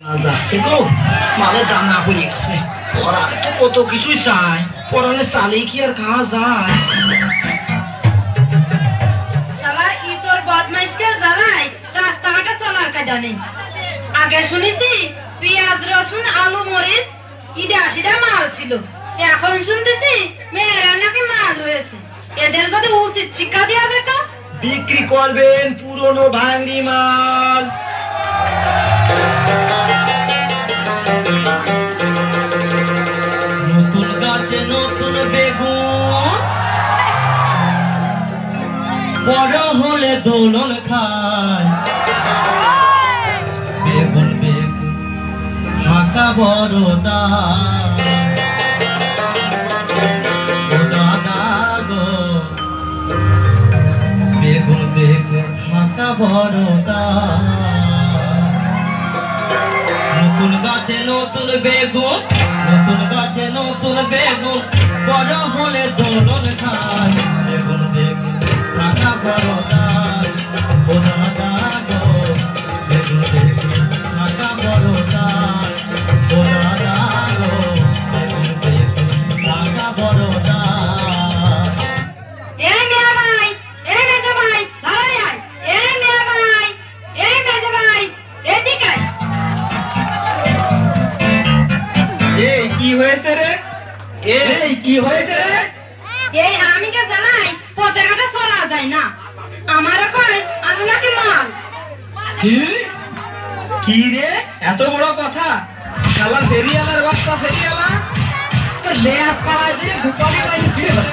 যাচ্ছে গো, মালের দাম না হয়ে গেছে। পড়ালে তো কত কিছুই চাই, পড়ালে চালেই কি আর খাওয়া যায়? শালা ইতর বদমাইশকে জ্বালাই রাস্তাঘাটে চলার কায়দা নেই। আগে শুনেছি পেঁয়াজ রসুন আলু মরিচ ইডা সিডা মাল ছিল, এখন শুনতেছি মেয়েরা নাকি মাল হয়েছে। এদের যদি উচিত শিক্ষা দেওয়া যেত। বিক্রি করবেন পুরনো ভাঙড়ি মাল। নতুন গাছে নতুন বেগুন, বড় হলে দোলন খায়। বেগুন বেগুন ফাঁকা বড় দাদা গো, বেগুন বেগুন ফাঁকা বড় নতুন গাছে নতুন বেগুন, নতুন গাছে নতুন বেগুন, বড় হলে দোলন খায়। বেগুন বেগুন ফাঁকা বড় ও দাদা গো, বেগুন বেগুন ফাঁকা বড় ও দাদা গো, বেগুন বেগুন ফাঁকা বড়। এই মেয়ে ভাই, এই মেয়ে ভাই, ধরে আয়। এই মেয়ে ভাই, এই মেয়ে ভাই, এদিকে আয়। এই কি হয়েছে রে? এই কি হয়েছে রে? এই হারামিকে জানাই পথে ঘাটে চলা যায় না। আমারও কয় আমি নাকি মাল। কি কি রে, এত বড় কথা? শালা ফেরিয়ালার বাচ্চা, ফেরিয়ালা তোর লেজ পাড়ায় দিয়ে ঘুপালি পাইনি ছিঁড়ে ফেলে।